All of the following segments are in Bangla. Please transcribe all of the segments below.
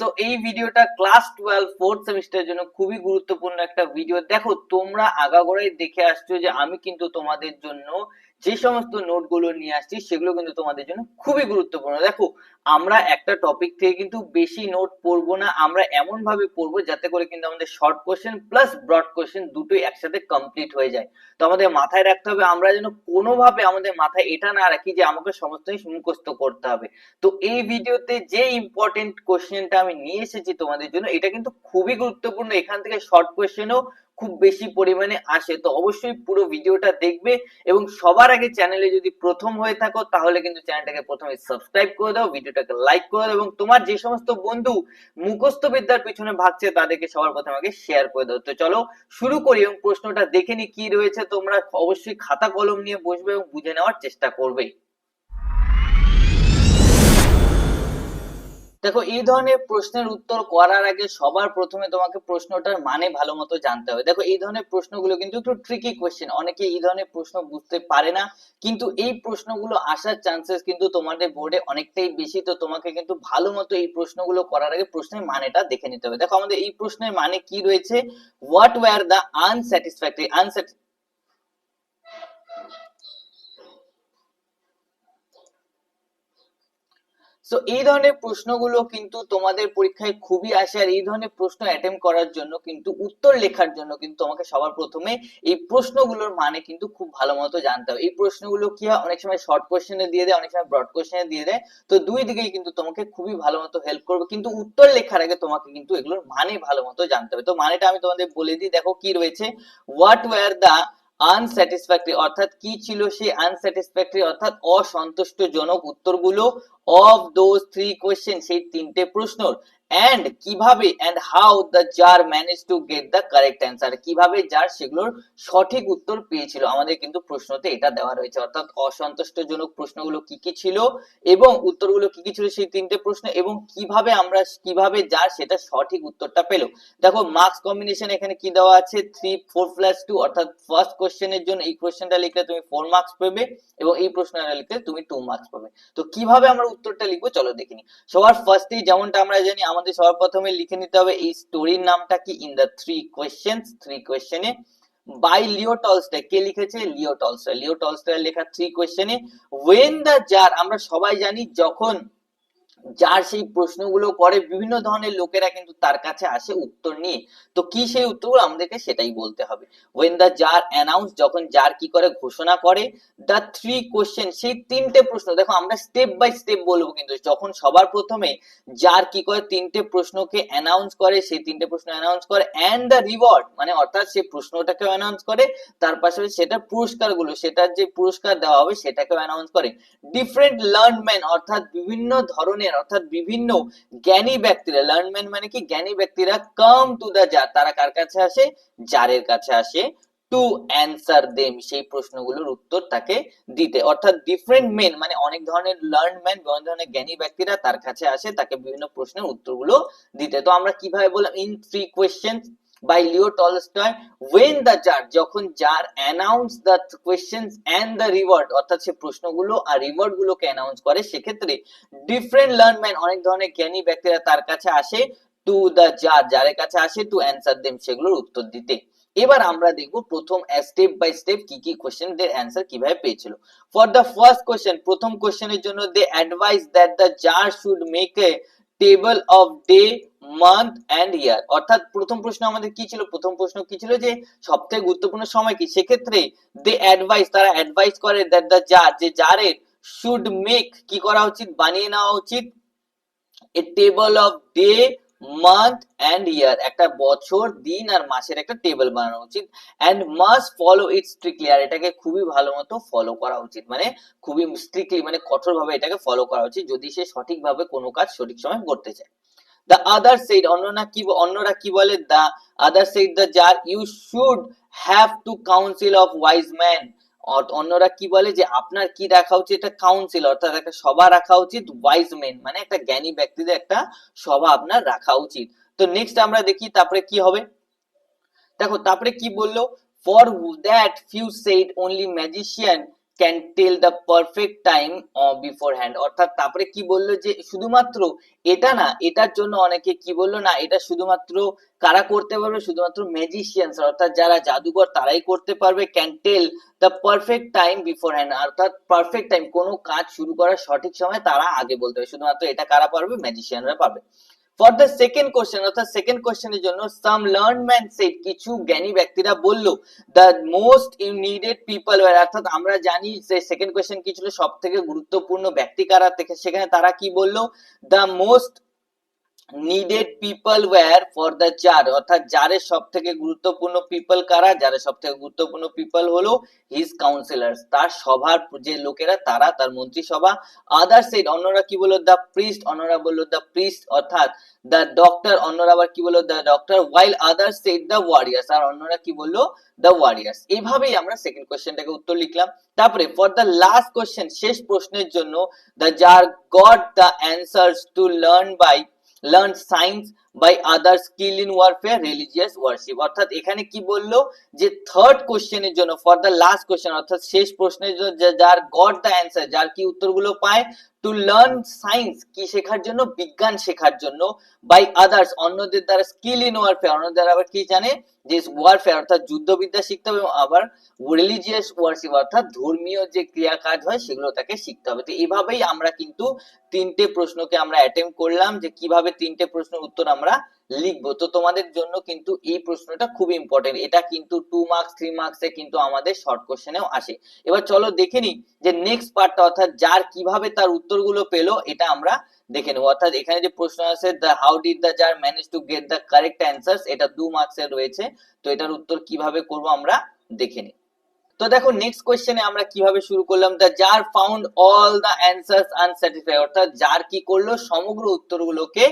সো এই ভিডিওটা ক্লাস 12 ফোর্থ সেমিস্টারের জন্য খুবই গুরুত্বপূর্ণ একটা ভিডিও। দেখো তোমরা আগাগোড়াই দেখে আসছো যে আমি কিন্তু তোমাদের জন্য যে সমস্ত নোটগুলো নিয়ে আসছি সেগুলো কিন্তু তোমাদের জন্য খুবই গুরুত্বপূর্ণ। দেখো আমরা একটা টপিক থেকে কিন্তু বেশি নোট পড়বো না, আমরা এমন ভাবে পড়বো যাতে করে কিন্তু আমাদের short question plus broad question দুটোই একসাথে কমপ্লিট হয়ে যায়। তো আমাদের মাথায় রাখতে হবে আমরা যেন কোনোভাবে আমাদের মাথায় এটা না রাখি যে আমাকে সমস্ত কিছু মুখস্থ করতে হবে। তো এই ভিডিওতে যে ইম্পর্টেন্ট কোশ্চেনটা আমি নিয়ে এসেছি তোমাদের জন্য এটা কিন্তু খুবই গুরুত্বপূর্ণ, এখান থেকে শর্ট কোশ্চেনও খুব বেশি পরিমাণে আসে। তো অবশ্যই পুরো ভিডিওটা দেখবে এবং সবার আগে চ্যানেলে যদি প্রথম হয়ে থাকো তাহলে কিন্তু চ্যানেলটাকে প্রথমে সাবস্ক্রাইব করে দাও, ভিডিওটাকে লাইক করে দাও এবং তোমার যে সমস্ত বন্ধু মুখস্থ বিদ্যার পিছনে ভাগছে তাদেরকে সবার প্রথমে আগে শেয়ার করে দাও। তো চলো শুরু করি এবং প্রশ্নটা দেখে নি কি রয়েছে। তোমরা অবশ্যই খাতা কলম নিয়ে বসবে এবং বুঝে নেওয়ার চেষ্টা করবে। দেখো এই ধরনের প্রশ্নের উত্তর করার আগে সবার প্রথমে তোমাকে প্রশ্নটার মানে ভালো মতো জানতে হবে। দেখো এই ধরনের প্রশ্নগুলো কিন্তু একটু ট্রিকি কোশ্চেন, অনেকে এই ধরনের প্রশ্ন বুঝতে পারে না, কিন্তু এই প্রশ্নগুলো আসার চান্সেস কিন্তু তোমাদের বোর্ডে অনেকটাই বেশি। তো তোমাকে কিন্তু ভালো মতো এই প্রশ্নগুলো করার আগে প্রশ্নের মানেটা দেখে নিতে হবে। দেখো আমাদের এই প্রশ্নের মানে কি রয়েছে, what were the unsatisfactory so এই ধরনের প্রশ্নগুলো কিন্তু তোমাদের পরীক্ষায় খুবই আসে, আর এই ধরনের প্রশ্ন অ্যাটেম্প করার জন্য কিন্তু উত্তর লেখার জন্য কিন্তু তোমাকে সবার প্রথমে এই প্রশ্নগুলোর মানে কিন্তু খুব ভালো মতো জানতে হবে। এই প্রশ্নগুলো কি হয়, অনেক সময় শর্ট কোশ্চেনে দিয়ে দেয়, অনেক সময় ব্রড কোশ্চেনে দিয়ে দেয়। তো দুই দিকেই কিন্তু তোমাকে খুবই ভালো মতো হেল্প করবে, কিন্তু উত্তর লেখার আগে তোমাকে কিন্তু এগুলোর মানে ভালো মতো জানতে হবে। তো মানেটা আমি তোমাদের বলে দিই, দেখো কি রয়েছে, হোয়াট ওয়্যার দা আনস্যাটিসফ্যাক্টরি অর্থাৎ কি ছিল সেই আনস্যাটিসফ্যাক্টরি অর্থাৎ অসন্তুষ্টজনক উত্তরগুলো of those three questions, সেই তিনটে প্রশ্নর, and কিভাবে and how the jar managed to get the correct answer, কিভাবে জার সেগুলোর সঠিক উত্তর পেয়েছিল। আমাদের কিন্তু প্রশ্নতে এটা দেওয়া রয়েছে, অর্থাৎ অসন্তুষ্টজনক প্রশ্নগুলো কি কি ছিল এবং উত্তরগুলো কি কি ছিল সেই তিনটে প্রশ্ন, এবং কিভাবে জার সেটা সঠিক উত্তরটা পেল। দেখো মার্কস কম্বিনেশন এখানে কি দেওয়া আছে, 3 4+2, অর্থাৎ ফার্স্ট কোশ্চেনের জন্য এই কোশ্চেনটা লিখলে তুমি 4 মার্কস পাবে এবং এই প্রশ্নটা লিখলে তুমি 2 মার্কস পাবে। তো কিভাবে আমরা উত্তরটা লিখবো চলো দেখে নিই। সবার ফার্স্টেই যেমনটা আমরা জানি আমাদের সবার প্রথমে লিখে নিতে হবে এই স্টোরির নামটা কি, ইন দ্য থ্রি কোয়েশ্চেনে বাই লিও টলস্টয়। কে লিখেছে, লিও টলস্টয়। লিও টলস্টয়ের লেখা 3 কোয়েশ্চেনে when the jar, আমরা সবাই জানি যখন যার সেই প্রশ্নগুলো করে বিভিন্ন ধরনের লোকেরা কিন্তু তার কাছে আসে উত্তর নিয়ে। তো কি সেই উত্তরগুলো আমাদেরকে সেটাই বলতে হবে। when the jar announce, যখন জার কি করে ঘোষণা করে, the three question, সেই তিনটে প্রশ্ন। দেখো আমরা স্টেপ বাই স্টেপ বলবো, কিন্তু যখন সবার প্রথমে জার কি করে তিনটে প্রশ্নকে অ্যানাউন্স করে, সেই তিনটে প্রশ্ন অ্যানাউন্স করে, and the reward মানে অর্থাৎ সেই প্রশ্নটাকেও অ্যানাউন্স করে, তার পাশাপাশি সেটার পুরস্কারগুলো, সেটার যে পুরস্কার দেওয়া হবে সেটাকেও অ্যানাউন্স করে। ডিফারেন্ট লার্নম্যান অর্থাৎ বিভিন্ন ধরনের অর্থাৎ বিভিন্ন জ্ঞানী ব্যক্তিরা, লার্নম্যান মানে কি জ্ঞানী ব্যক্তিরা, কাম টু দা জার, তারা কার কাছে আসে, জারের কাছে আসে, টু অ্যান্সার দেম, সেই প্রশ্নগুলোর উত্তর তাকে দিতে। অর্থাৎ ডিফারেন্ট মেন মানে অনেক ধরনের লার্নম্যান, বিভিন্ন ধরনের জ্ঞানী ব্যক্তিরা তার কাছে আসে তাকে বিভিন্ন প্রশ্নের উত্তরগুলো দিতে। তো আমরা কিভাবে বললাম, in 3 questions by Leo Tolstoy, when the jar, যখন jar announce the questions and the reward, অর্থাৎ সে প্রশ্নগুলো আর রিওয়ার্ড গুলোকে অ্যানাউন্স করে, সেক্ষেত্রে ডিফারেন্ট লার্নম্যান অনেক ধরনের জ্ঞানী ব্যক্তিরা তার কাছে আসে, টু দা জার, জারের কাছে আসে, টু অ্যান্সার দেম, সেগুলোর উত্তর দিতে। এবার আমরা দেখব প্রথম স্টেপ বাই স্টেপ কি কি কোশ্চেনদের অ্যান্সার কিভাবে পেয়েছিল। ফর দ্য ফার্স্ট কোশ্চেন, প্রথম কোশ্চেনের জন্য they advise that the tsar should make a table of day, month and year. অর্থাৎ প্রথম প্রশ্ন আমাদের কি ছিল, প্রথম প্রশ্ন কি ছিল যে সবথেকে গুরুত্বপূর্ণ সময় কি, সেক্ষেত্রে দে অ্যাডভাইস, তারা অ্যাডভাইস করে দ্যাট দ্য জার, যে জারের শুড মেক, কি করা উচিত, বানিয়ে নেওয়া উচিত, a table of day, month and year, একটা বছর, দিন আর মাসের একটা টেবিল বানানো উচিত, and must follow it strictly, আর এটাকে খুবই ভালো মতো ফলো করা উচিত, মানে খুবই স্ট্রিক্টলি মানে কঠোরভাবে এটাকে ফলো করা উচিত যদি সে সঠিকভাবে কোনো কাজ সঠিক সময় করতে চায়। The other said, অন্যরা কি বলে, the other said the jar, you should have to council of wise men, অন্যরা কি বলে যে আপনার কি রাখা উচিত, একটা কাউন্সিল অর্থাৎ একটা সভা রাখা উচিত, ওয়াইজ মেন মানে একটা জ্ঞানী ব্যক্তিদের একটা সভা আপনার রাখা উচিত। তো নেক্সট আমরা দেখি তারপরে কি হবে। দেখো তারপরে কি বললো, for that few said only magician can tell the perfect time beforehand. অর্থাৎ তারপরে কি বললো যে শুধুমাত্র এটা না, এটার জন্য অনেকে কি বললো না, এটা শুধুমাত্র কারা করতে পারবে, শুধুমাত্র ম্যাজিশিয়ানস অর্থাৎ যারা জাদুকর তারাই করতে পারবে। Can tell the perfect time beforehand, অর্থাৎ পারফেক্ট টাইম কোনো কাজ শুরু করার সঠিক সময় তারা আগে বলতে হবে, শুধুমাত্র এটা কারা পারবে, ম্যাজিশিয়ানরা পারবে। ফর দ্য সেকেন্ড কোশ্চেন, অর্থাৎ সেকেন্ড কোশ্চেনের জন্য সাম লার্ন ম্যান সেড, কিছু জ্ঞানী ব্যক্তিরা বলল the most needed people were, অর্থাৎ আমরা জানি যে সেকেন্ড কোশ্চেন কি ছিল, সব থেকে গুরুত্বপূর্ণ ব্যক্তি কারা, সেখানে তারা কি বললো, the most needed people were for the tsar, অর্থাৎ জারের সব থেকে গুরুত্বপূর্ণ পিপল কারা, জারের সব থেকে গুরুত্বপূর্ণ পিপল হলো হিজ কাউন্সিলার্স, তার সভার যে লোকেরা তারা, তার মন্ত্রিসভা। আদার সাইড, অন্যরা কি বললো, দ্য প্রিস্ট, অন্যরা বললো দ্য প্রিস্ট, অর্থাৎ দ্য ডক্টর, অন্যরা আবার কি বললো, the doctor, while other side the warriors, আর অন্যরা কি বললো, দ্য ওয়ারিয়ার্স। এইভাবেই আমরা সেকেন্ড কোশ্চেনটাকে উত্তর লিখলাম। তারপরে ফর দ্য লাস্ট কোশ্চেন, শেষ প্রশ্নের জন্য, the tsar got the answers to learn science by other skill in warfare religious worship, অর্থাৎ এখানে কি বললো যে থার্ড কোশ্চেনের জন্য, ফর দ্য লাস্ট কোশ্চেন অর্থাৎ শেষ প্রশ্নের জন্য, যার গট দ্য অ্যান্সার, যার কি উত্তরগুলো পায়, টু লার্ন সায়েন্স কি শেখার জন্য, বিজ্ঞান শেখার জন্য, বাই আদার্স অন্যদের দ্বারা, স্কিল ইন ওয়ারফেয়ার অন্যদের আবার কি জানে, যে ওয়ারফেয়ার অর্থাৎ যুদ্ধবিদ্যা শিখতে হবে, এবং আবার রিলিজিয়াস ওয়ার্শিপ অর্থাৎ ধর্মীয় যে ক্রিয়া কাজ হয় সেগুলো তাকে শিখতে হবে। তো এইভাবেই আমরা কিন্তু তিনটে প্রশ্নকে আমরা অ্যাটেম্প করলাম, যে কিভাবে তিনটে প্রশ্নের উত্তর আমরা লিখবো। তো তোমাদের জন্য কিন্তু এই প্রশ্নটা খুব ইম্পর্টেন্ট, এটা কিন্তু 2 মার্কস 3 মার্কসে কিন্তু আমাদের শর্ট কোশ্চেনেও আসে। এবার চলো দেখে নিই যে নেক্সট পার্টটা, অর্থাৎ যার কিভাবে তার উত্তরগুলো পেলো এটা আমরা দেখে নেবো। অর্থাৎ এখানে যে প্রশ্ন আছে, the how did the tsar manage to get the correct answers, এটা 2 মার্কসের রয়েছে। তো এটার উত্তর কিভাবে করব আমরা দেখে নিই। তো দেখো নেক্সট কোশ্চেনে আমরা কিভাবে শুরু করলাম, the tsar found all the answers unsatisfy, অর্থাৎ জার কি করলো, সমগ্র উত্তরগুলোকে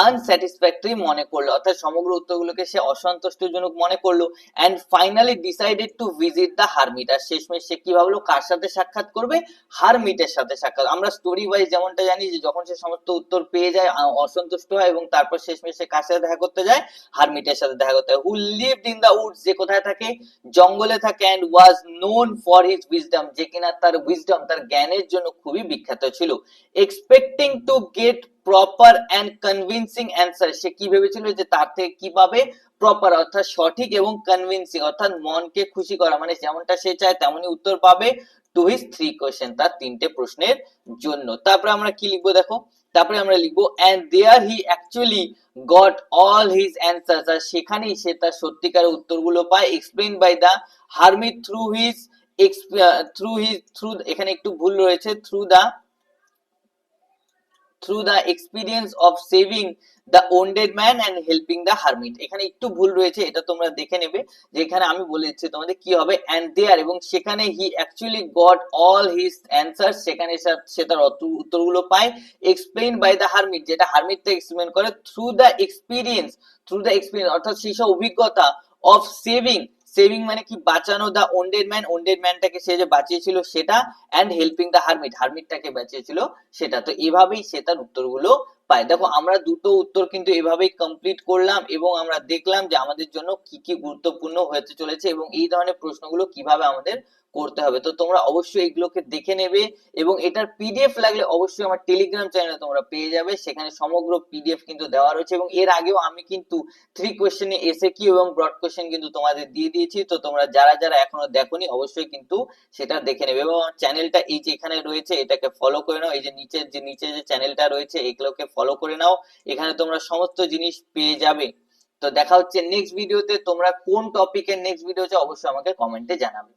আনস্যাটিসফ্যাক্টরি মনে করলো, অর্থাৎ সমগ্র উত্তরগুলোকে সে অসন্তুষ্টজনক মনে করলো। And finally decided to visit the hermit, আর শেষমেশ সে কি ভাবলো, কার সাথে সাক্ষাৎ করবে, হারমিটের সাথে সাক্ষাৎ। আমরা স্টোরি ওয়াইজ যেমনটা জানি যে যখন সে সমস্ত উত্তর পেয়ে যায় অসন্তুষ্ট হয়, এবং তারপর শেষমেশ সে কার সাথে দেখা করতে যায়, হারমিটের সাথে দেখা করতে হয়। Who lived in the woods, যে কোথায় থাকে, জঙ্গলে থাকে। And was known for his wisdom, যে কিনা তার উইজডম, তার জ্ঞানের জন্য খুবই বিখ্যাত ছিল। Expecting to get proper and convincing answer, সে কি ভেবেছিল যে তার থেকে কি পাবে, প্রপার অর্থাৎ সঠিক এবং কনভিনসিং অর্থাৎ মনকে খুশি করা, মানে যেমনটা সে চায় তেমনই উত্তর পাবে টু হিজ 3 কোশ্চেন, তার তিনটে প্রশ্নের জন্য। তারপরে আমরা কি লিখবো দেখো, তারপরে আমরা লিখবো and there he actually got all his answers, আর সেখানেই সে তার সত্যিকার উত্তরগুলো পায়। Explain by the hermit through his এখানে একটু ভুল রয়েছে, through the experience of saving the wounded man and helping the hermit, এখানে একটু ভুল রয়েছে, এটা তোমরা দেখে নেবে, যে এখানে আমি বলে দিচ্ছি তোমাদের কি হবে, and there, এবং সেখানে he actually got all his answers, সেখানে সে তার উত্তরগুলো পায়। explained by the hermit, যেটা হারমিট থেকে এক্সপ্লেন করে, through the experience অর্থাৎ সেই সব অভিজ্ঞতা, of সেভিং মানে কি, বাঁচানো, দা ওন্ডেড ম্যানটাকে সে যে বাঁচিয়েছিল সেটা, এন্ড হেল্পিং দা হারমিটটাকে বাঁচিয়েছিল সেটা। তো এভাবেই সে তার উত্তরগুলো পায়। দেখো আমরা দুটো উত্তর কিন্তু এভাবেই কমপ্লিট করলাম, এবং আমরা দেখলাম যে আমাদের জন্য কি কি গুরুত্বপূর্ণ হতে চলেছে, এবং এই ধরনের প্রশ্নগুলো কিভাবে আমাদের করতে হবে। তো তোমরা অবশ্যই এগুলোকে দেখে নেবে, এবং এটার পিডিএফ লাগলে অবশ্যই আমার টেলিগ্রাম চ্যানেলে তোমরা পেয়ে যাবে, সেখানে সমগ্র পিডিএফ কিন্তু দেওয়া রয়েছে, এবং এর আগেও আমি কিন্তু 3 কোশ্চেনে এসএকিউ এবং ব্রড কোশ্চেন কিন্তু তোমাদের দিয়ে দিয়েছি। তো তোমরা যারা যারা এখনো দেখোনি অবশ্যই কিন্তু সেটা দেখে নেবে, এবং আমার চ্যানেলটা এই যে এখানে রয়েছে এটাকে ফলো করে নাও, এই যে নিচে যে চ্যানেলটা রয়েছে এগুলোকে ফলো করে নাও, এখানে তোমরা সমস্ত জিনিস পেয়ে যাবে। তো দেখা হচ্ছে নেক্সট ভিডিওতে, তোমরা কোন টপিকের নেক্সট ভিডিও চাও অবশ্যই আমাকে কমেন্টে জানাবে।